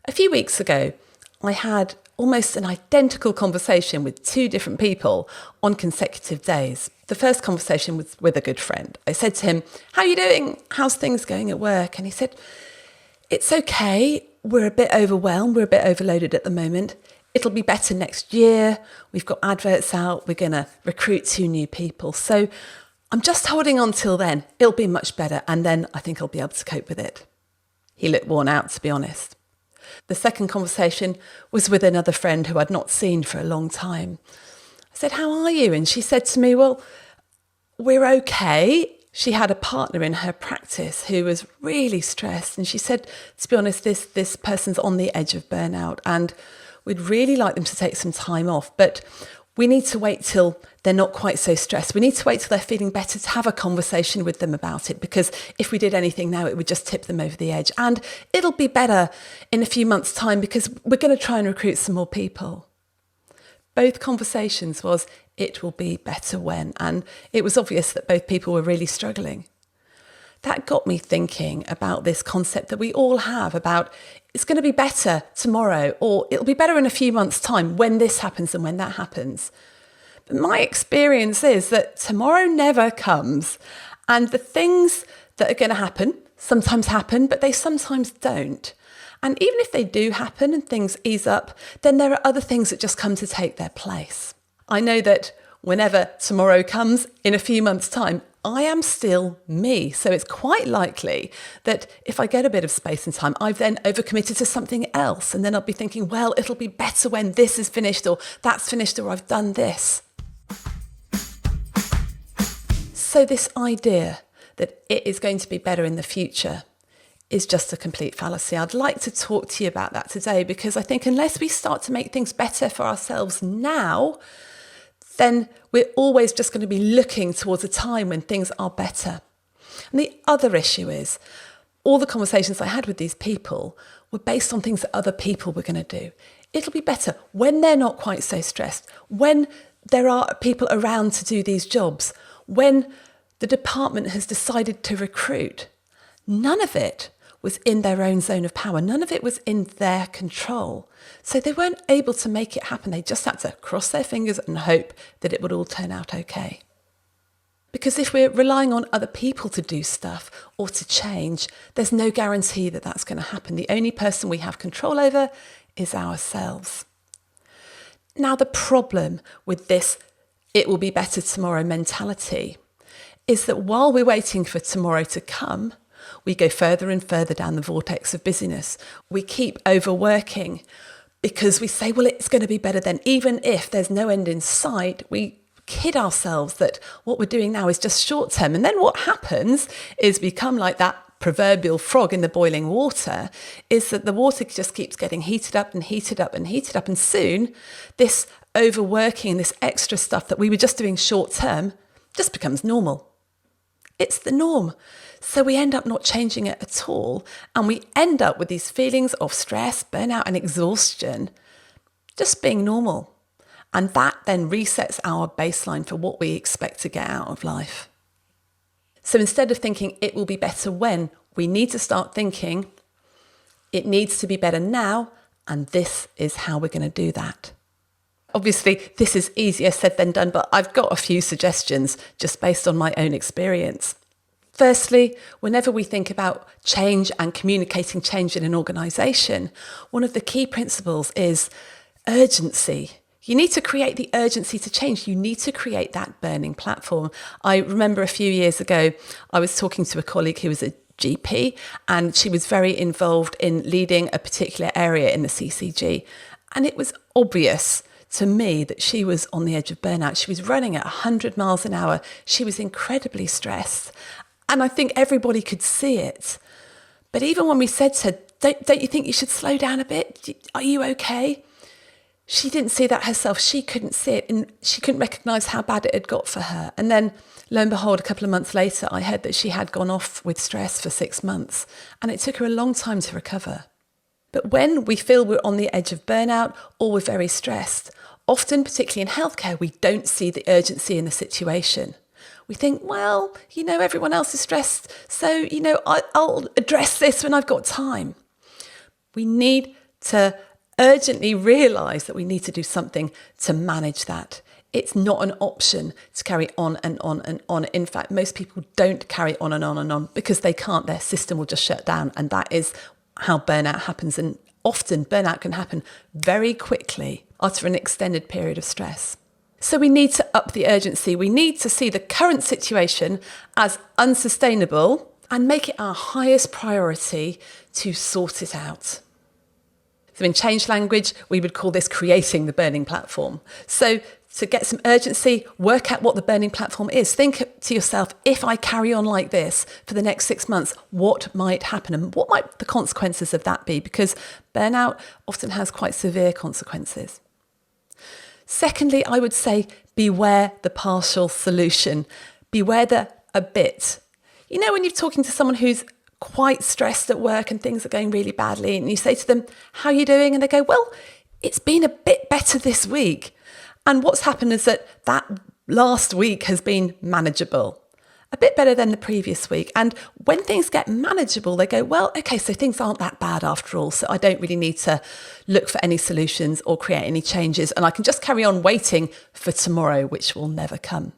A few weeks ago, I had almost an identical conversation with two different people on consecutive days. The first conversation was with a good friend. I said to him, "How are you doing? How's things going at work?" And he said, "It's okay. We're a bit overwhelmed. We're a bit overloaded at the moment. It'll be better next year. We've got adverts out. We're going to recruit 2 new people. So I'm just holding on till then. It'll be much better. And then I think I'll be able to cope with it." He looked worn out, to be honest. The second conversation was with another friend who I'd not seen for a long time. I said, "How are you?" And she said to me, "Well, we're okay." She had a partner in her practice who was really stressed. And she said, to be honest, this person's on the edge of burnout and we'd really like them to take some time off. But we need to wait till they're not quite so stressed. We need to wait till they're feeling better to have a conversation with them about it, because if we did anything now, it would just tip them over the edge. And it'll be better in a few months' time because we're going to try and recruit some more people. Both conversations was, it will be better when. And it was obvious that both people were really struggling. That got me thinking about this concept that we all have about it's going to be better tomorrow, or it'll be better in a few months' time when this happens and when that happens. But my experience is that tomorrow never comes, and the things that are going to happen sometimes happen, but they sometimes don't. And even if they do happen and things ease up, then there are other things that just come to take their place. I know that whenever tomorrow comes in a few months' time, I am still me. So it's quite likely that if I get a bit of space and time, I've then overcommitted to something else. And then I'll be thinking, well, it'll be better when this is finished, or that's finished, or I've done this. So this idea that it is going to be better in the future is just a complete fallacy. I'd like to talk to you about that today, because I think unless we start to make things better for ourselves now, then we're always just going to be looking towards a time when things are better. And the other issue is, all the conversations I had with these people were based on things that other people were going to do. It'll be better when they're not quite so stressed, when there are people around to do these jobs, when the department has decided to recruit. None of it was in their own zone of power. None of it was in their control. So they weren't able to make it happen. They just had to cross their fingers and hope that it would all turn out okay. Because if we're relying on other people to do stuff or to change, there's no guarantee that that's going to happen. The only person we have control over is ourselves. Now, the problem with this "it will be better tomorrow" mentality is that while we're waiting for tomorrow to come, we go further and further down the vortex of busyness. We keep overworking because we say, well, it's going to be better then. Even if there's no end in sight, we kid ourselves that what we're doing now is just short term. And then what happens is we become like that proverbial frog in the boiling water, is that the water just keeps getting heated up and heated up and heated up. And soon this overworking, this extra stuff that we were just doing short term just becomes normal. It's the norm. So we end up not changing it at all. And we end up with these feelings of stress, burnout and exhaustion just being normal. And that then resets our baseline for what we expect to get out of life. So instead of thinking it will be better when, we need to start thinking it needs to be better now, and this is how we're going to do that. Obviously, this is easier said than done, but I've got a few suggestions just based on my own experience. Firstly, whenever we think about change and communicating change in an organisation, one of the key principles is urgency. You need to create the urgency to change. You need to create that burning platform. I remember a few years ago, I was talking to a colleague who was a GP, and she was very involved in leading a particular area in the CCG. And it was obvious to me that she was on the edge of burnout. She was running at 100 miles an hour. She was incredibly stressed. And I think everybody could see it. But even when we said to her, don't you think you should slow down a bit? Are you okay? She didn't see that herself. She couldn't see it, and she couldn't recognise how bad it had got for her. And then, lo and behold, a couple of months later, I heard that she had gone off with stress for 6 months, and it took her a long time to recover. But when we feel we're on the edge of burnout or we're very stressed, often, particularly in healthcare, we don't see the urgency in the situation. We think, well, everyone else is stressed, so, I'll address this when I've got time. We need to urgently realise that we need to do something to manage that. It's not an option to carry on and on and on. In fact, most people don't carry on and on and on because they can't. Their system will just shut down. And that is how burnout happens. And often burnout can happen very quickly after an extended period of stress. So we need to up the urgency. We need to see the current situation as unsustainable and make it our highest priority to sort it out. So in change language, we would call this creating the burning platform. So to get some urgency, work out what the burning platform is. Think to yourself, if I carry on like this for the next 6 months, what might happen and what might the consequences of that be? Because burnout often has quite severe consequences. Secondly, I would say beware the partial solution. Beware the a bit. You know, when you're talking to someone who's quite stressed at work and things are going really badly and you say to them, how are you doing? And they go, well, it's been a bit better this week. And what's happened is that last week has been manageable, a bit better than the previous week. And when things get manageable, they go, well, okay, so things aren't that bad after all. So I don't really need to look for any solutions or create any changes. And I can just carry on waiting for tomorrow, which will never come.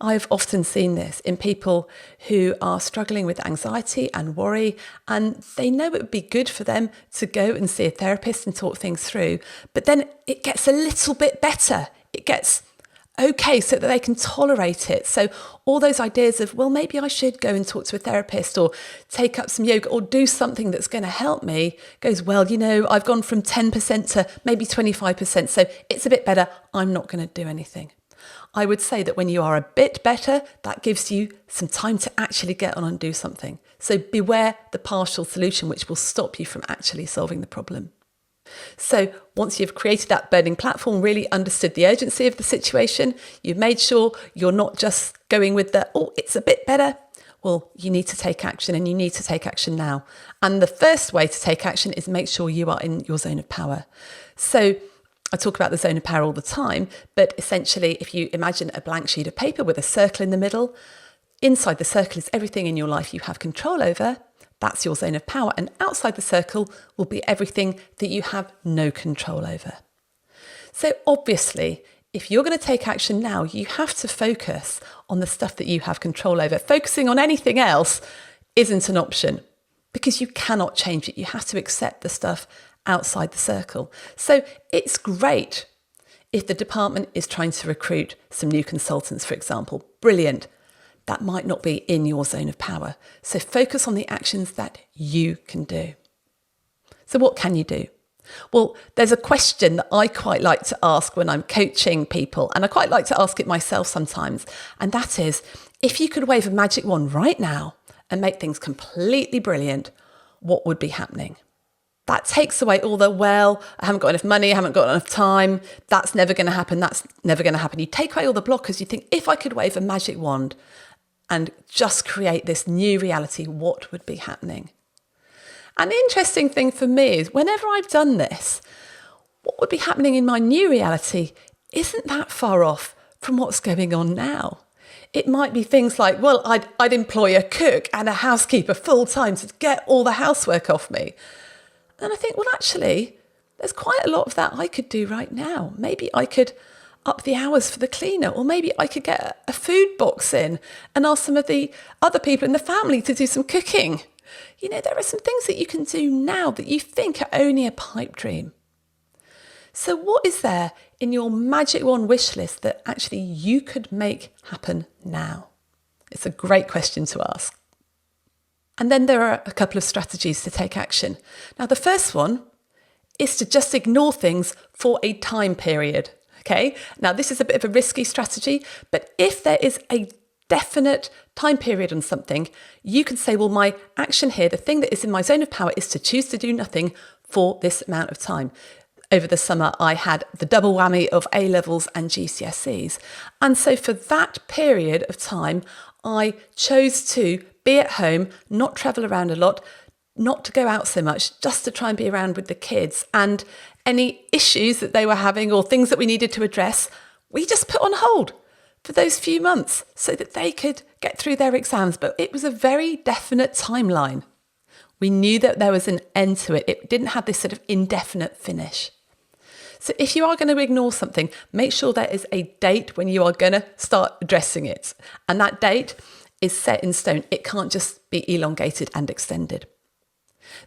I've often seen this in people who are struggling with anxiety and worry, and they know it would be good for them to go and see a therapist and talk things through, but then it gets a little bit better. It gets okay so that they can tolerate it. So all those ideas of, well, maybe I should go and talk to a therapist or take up some yoga or do something that's going to help me goes, well, you know, I've gone from 10% to maybe 25%, so it's a bit better. I'm not going to do anything. I would say that when you are a bit better, that gives you some time to actually get on and do something. So beware the partial solution, which will stop you from actually solving the problem. So once you've created that burning platform, really understood the urgency of the situation, you've made sure you're not just going with the, oh, it's a bit better. Well, you need to take action, and you need to take action now. And the first way to take action is make sure you are in your zone of power. So I talk about the zone of power all the time, but essentially, if you imagine a blank sheet of paper with a circle in the middle, inside the circle is everything in your life you have control over. That's your zone of power. And outside the circle will be everything that you have no control over. So obviously, if you're going to take action now, you have to focus on the stuff that you have control over. Focusing on anything else isn't an option because you cannot change it. You have to accept the stuff outside the circle. So it's great if the department is trying to recruit some new consultants, for example. Brilliant. That might not be in your zone of power. So focus on the actions that you can do. So what can you do? Well, there's a question that I quite like to ask when I'm coaching people, and I quite like to ask it myself sometimes. And that is, if you could wave a magic wand right now and make things completely brilliant, what would be happening? That takes away all the, well, I haven't got enough money, I haven't got enough time, that's never going to happen, that's never going to happen. You take away all the blockers, you think, if I could wave a magic wand and just create this new reality, what would be happening? And the interesting thing for me is whenever I've done this, what would be happening in my new reality isn't that far off from what's going on now. It might be things like, well, I'd employ a cook and a housekeeper full time to get all the housework off me. And I think, well, actually, there's quite a lot of that I could do right now. Maybe I could up the hours for the cleaner, or maybe I could get a food box in and ask some of the other people in the family to do some cooking. You know, there are some things that you can do now that you think are only a pipe dream. So what is there in your magic wand wish list that actually you could make happen now? It's a great question to ask. And then there are a couple of strategies to take action. Now, the first one is to just ignore things for a time period. Okay. Now, this is a bit of a risky strategy, but if there is a definite time period on something, you can say, well, my action here, the thing that is in my zone of power is to choose to do nothing for this amount of time. Over the summer, I had the double whammy of A-levels and GCSEs. And so for that period of time, I chose to be at home, not travel around a lot, not to go out so much, just to try and be around with the kids. And any issues that they were having or things that we needed to address, we just put on hold for those few months so that they could get through their exams. But it was a very definite timeline. We knew that there was an end to it. It didn't have this sort of indefinite finish. So if you are going to ignore something, make sure there is a date when you are going to start addressing it. And that date is set in stone. It can't just be elongated and extended.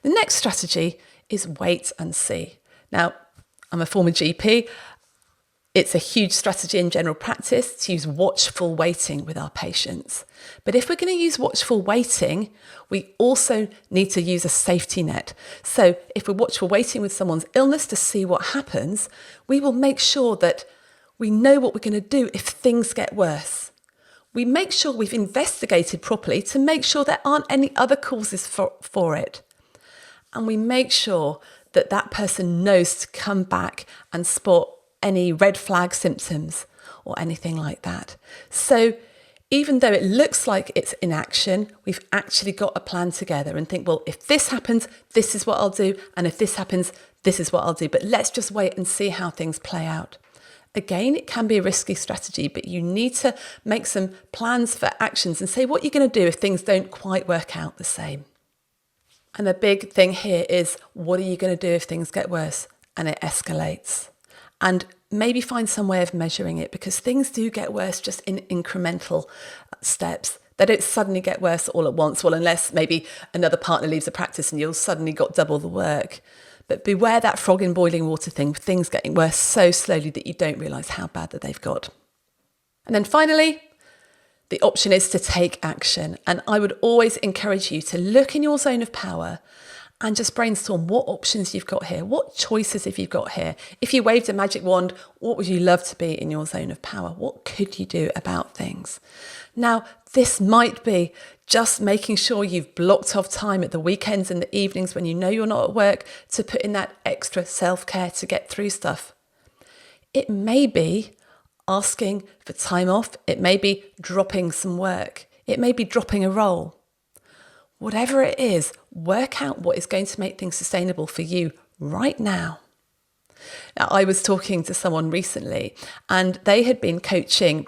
The next strategy is wait and see. Now, I'm a former GP. It's a huge strategy in general practice to use watchful waiting with our patients. But if we're going to use watchful waiting, we also need to use a safety net. So if we're watchful waiting with someone's illness to see what happens, we will make sure that we know what we're going to do if things get worse. We make sure we've investigated properly to make sure there aren't any other causes for it. And we make sure that that person knows to come back and spot any red flag symptoms or anything like that. So even though it looks like it's inaction, we've actually got a plan together and think, well, if this happens, this is what I'll do. And if this happens, this is what I'll do. But let's just wait and see how things play out. Again, it can be a risky strategy, but you need to make some plans for actions and say what you're going to do if things don't quite work out the same. And the big thing here is, what are you going to do if things get worse and it escalates? And maybe find some way of measuring it, because things do get worse just in incremental steps. They don't suddenly get worse all at once. Well, unless maybe another partner leaves the practice and you've suddenly got double the work. But beware that frog in boiling water thing, things getting worse so slowly that you don't realise how bad that they've got. And then finally, the option is to take action. And I would always encourage you to look in your zone of power and just brainstorm what options you've got here. What choices have you got here? If you waved a magic wand, what would you love to be in your zone of power? What could you do about things? Now, this might be just making sure you've blocked off time at the weekends and the evenings when you know you're not at work to put in that extra self-care to get through stuff. It may be asking for time off. It may be dropping some work. It may be dropping a role. Whatever it is, work out what is going to make things sustainable for you right now. Now, I was talking to someone recently and they had been coaching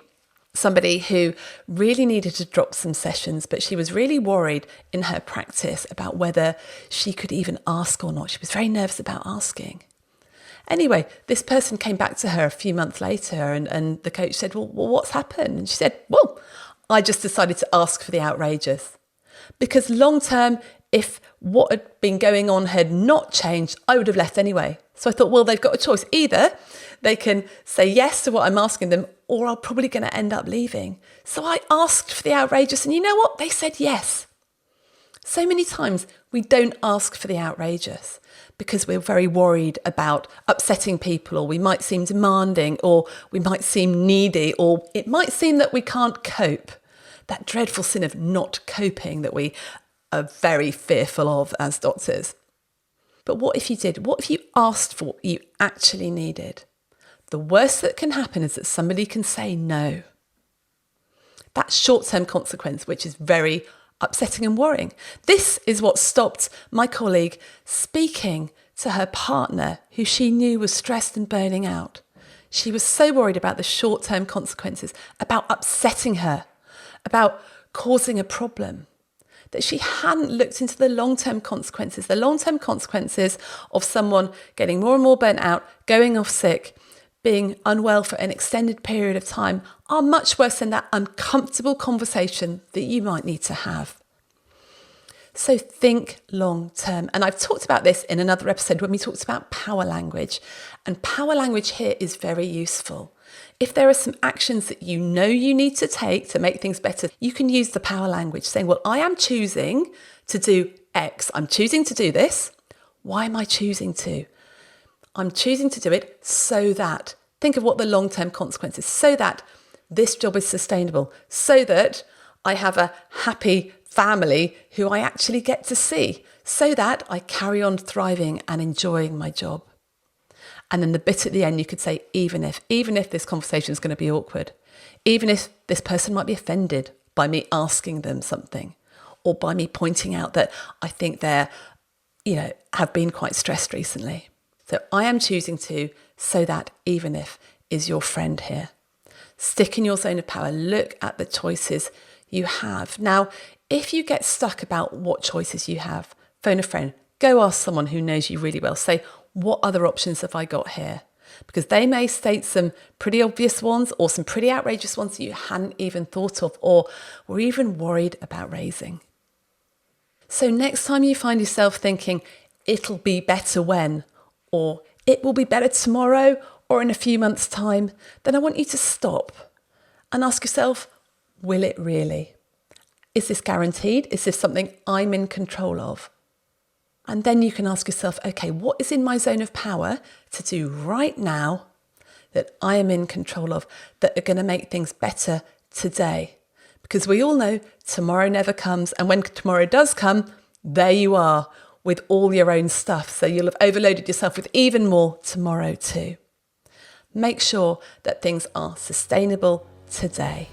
somebody who really needed to drop some sessions, but she was really worried in her practice about whether she could even ask or not. She was very nervous about asking. Anyway, this person came back to her a few months later and the coach said, well, what's happened? And she said, well, I just decided to ask for the outrageous. Because long term, if what had been going on had not changed, I would have left anyway. So I thought, well, they've got a choice. Either they can say yes to what I'm asking them, or I'm probably going to end up leaving. So I asked for the outrageous, and you know what? They said yes. So many times we don't ask for the outrageous because we're very worried about upsetting people, or we might seem demanding, or we might seem needy, or it might seem that we can't cope. That dreadful sin of not coping that we are very fearful of as doctors. But what if you did? What if you asked for what you actually needed? The worst that can happen is that somebody can say no. That short-term consequence, which is very upsetting and worrying. This is what stopped my colleague speaking to her partner, who she knew was stressed and burning out. She was so worried about the short-term consequences, about upsetting her, about causing a problem, that she hadn't looked into the long-term consequences. The long-term consequences of someone getting more and more burnt out, going off sick, being unwell for an extended period of time are much worse than that uncomfortable conversation that you might need to have. So think long term. And I've talked about this in another episode when we talked about power language. And power language here is very useful. If there are some actions that you know you need to take to make things better, you can use the power language saying, well, I am choosing to do X. I'm choosing to do this. Why am I choosing to? I'm choosing to do it so that, think of what the long-term consequences, so that this job is sustainable, so that I have a happy family who I actually get to see, so that I carry on thriving and enjoying my job. And then the bit at the end, you could say, even if this conversation is going to be awkward, even if this person might be offended by me asking them something, or by me pointing out that I think they're, have been quite stressed recently. So I am choosing to, so that even if is your friend here. Stick in your zone of power. Look at the choices you have. Now, if you get stuck about what choices you have, phone a friend, go ask someone who knows you really well. Say, what other options have I got here? Because they may state some pretty obvious ones or some pretty outrageous ones that you hadn't even thought of or were even worried about raising. So next time you find yourself thinking, it'll be better when, or it will be better tomorrow or in a few months' time, then I want you to stop and ask yourself, will it really? Is this guaranteed? Is this something I'm in control of? And then you can ask yourself, okay, what is in my zone of power to do right now that I am in control of, that are going to make things better today? Because we all know tomorrow never comes. And when tomorrow does come, there you are with all your own stuff. So you'll have overloaded yourself with even more tomorrow too. Make sure that things are sustainable today.